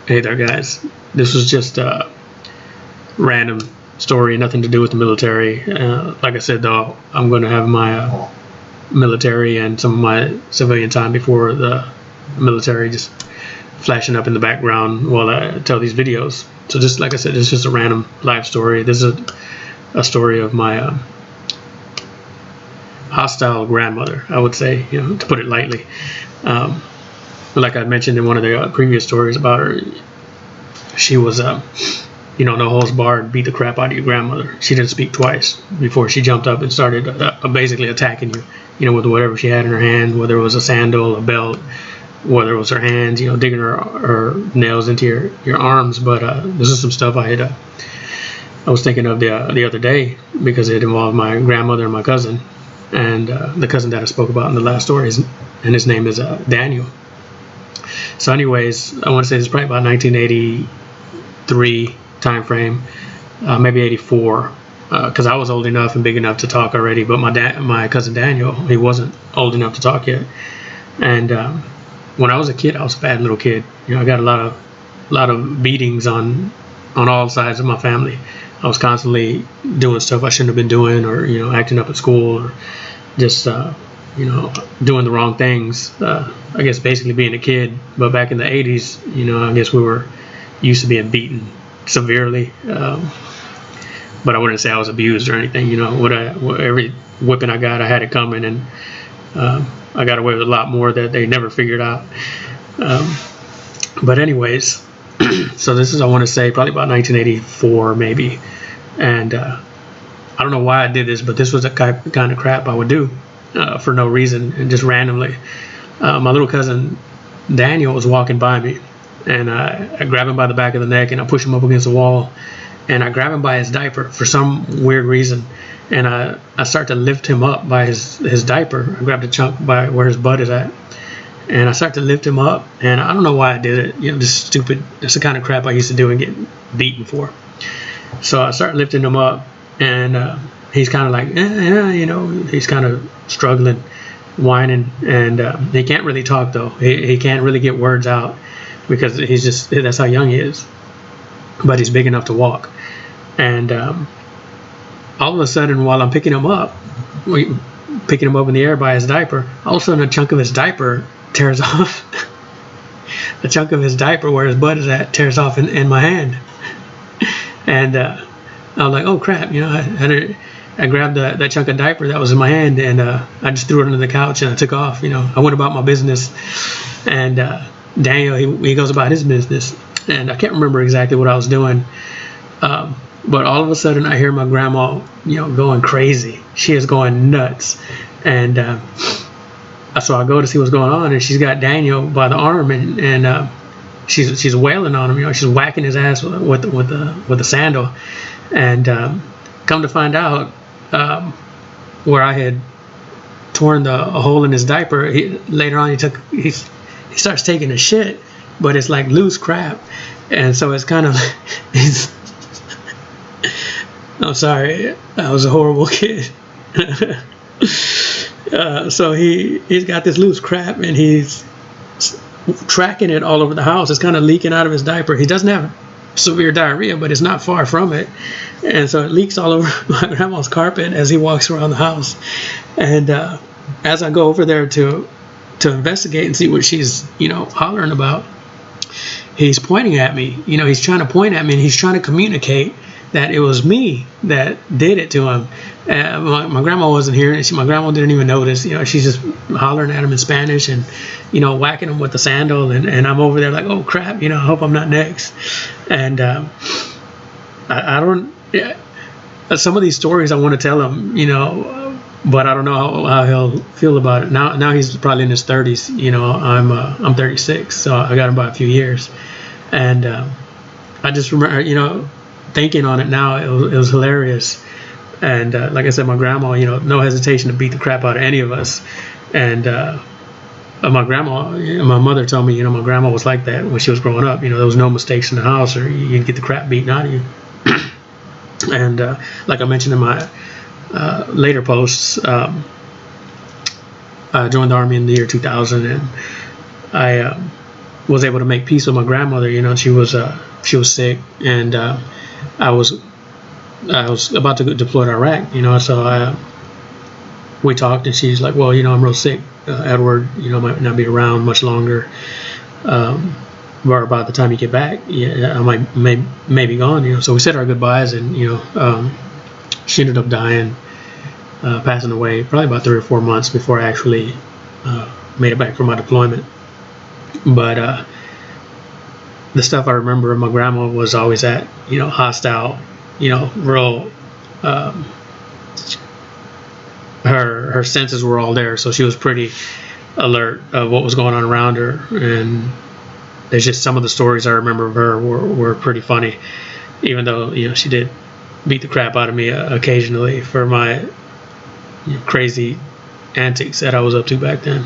Hey there, guys. This was just a random story, nothing to do with the military. Like I said, though, I'm going to have my military and some of my civilian time before the military just flashing up in the background while I tell these videos. So just like I said, it's just a random life story. This is a story of my hostile grandmother, I would say, to put it lightly. Like I mentioned in one of the previous stories about her, she was, no holds barred, beat the crap out of your grandmother. She didn't speak twice before she jumped up and started basically attacking you, with whatever she had in her hand, whether it was a sandal, a belt, whether it was her hands, digging her nails into your arms. But this is some stuff I was thinking of the other day because it involved my grandmother and my cousin, and the cousin that I spoke about in the last story, and his name is Daniel. So anyways, I want to say this is probably about 1983 time frame, maybe 84, because I was old enough and big enough to talk already, but my cousin Daniel, he wasn't old enough to talk yet. And when I was a kid, I was a bad little kid. I got a lot of beatings on all sides of my family. I was constantly doing stuff I shouldn't have been doing, or acting up at school, or just doing the wrong things. I guess basically being a kid. But back in the 80s, I guess we were used to being beaten severely. But I wouldn't say I was abused or anything. Every whipping I got, I had it coming, and I got away with a lot more that they never figured out. But anyways, so this is, I want to say, probably about 1984 maybe. And I don't know why I did this, but this was the kind of crap I would do for no reason and just randomly. My little cousin Daniel was walking by me, and I grab him by the back of the neck and I push him up against the wall, and I grab him by his diaper for some weird reason, and I start to lift him up by his diaper. I grabbed a chunk by where his butt is at, and I start to lift him up, and I don't know why I did it. Just stupid. That's the kind of crap I used to do and get beaten for. So I start lifting him up, and he's kind of like, he's kind of struggling, whining, and he can't really talk though. He can't really get words out because that's how young he is. But he's big enough to walk. And all of a sudden, while I'm picking him up in the air by his diaper, all of a sudden a chunk of his diaper tears off. The chunk of his diaper where his butt is at tears off in my hand. And I was like, oh crap, I grabbed that chunk of diaper that was in my hand, and I just threw it under the couch and I took off. I went about my business, and Daniel, he goes about his business, and I can't remember exactly what I was doing, but all of a sudden I hear my grandma, going crazy. She is going nuts, and so I go to see what's going on, and she's got Daniel by the arm, and she's wailing on him. She's whacking his ass with the sandal, and come to find out, where I had torn a hole in his diaper, later on he starts taking a shit, but it's like loose crap, and so it's kind of I'm sorry, I was a horrible kid. So he's got this loose crap, and he's tracking it all over the house. It's kind of leaking out of his diaper. He doesn't have severe diarrhea, but it's not far from it, and so it leaks all over my grandma's carpet as he walks around the house. And as I go over there to investigate and see what she's hollering about, he's pointing at me. He's trying to point at me, and he's trying to communicate that it was me that did it to him. My grandma wasn't here, and my grandma didn't even notice. She's just hollering at him in Spanish and whacking him with the sandal, and I'm over there like, oh crap, I hope I'm not next. And I don't, some of these stories I want to tell him, but I don't know how he'll feel about it. Now he's probably in his 30s. I'm 36, so I got him by a few years. And I just remember, thinking on it now, it was hilarious. And like I said, my grandma, no hesitation to beat the crap out of any of us. And my mother told me, my grandma was like that when she was growing up. There was no mistakes in the house, or you'd get the crap beaten out of you. And like I mentioned in my later posts, I joined the Army in the year 2000, and I was able to make peace with my grandmother. You know, she was sick, and I was about to deploy to Iraq. You know, so we talked, and she's like, well, you know, I'm real sick. Edward, you know, might not be around much longer. Or about the time you get back, yeah, I may be gone. You know, so we said our goodbyes, and you know, she ended up dying, passing away probably about 3 or 4 months before I actually made it back from my deployment. But the stuff I remember of my grandma was always that, you know, hostile, you know, real. Her senses were all there, so she was pretty alert of what was going on around her. And there's just some of the stories I remember of her were pretty funny, even though, you know, she did beat the crap out of me occasionally for my, you know, crazy antics that I was up to back then.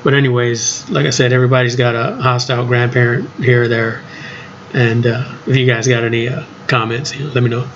But anyways, like I said, everybody's got a hostile grandparent here or there. And if you guys got any comments, you know, let me know.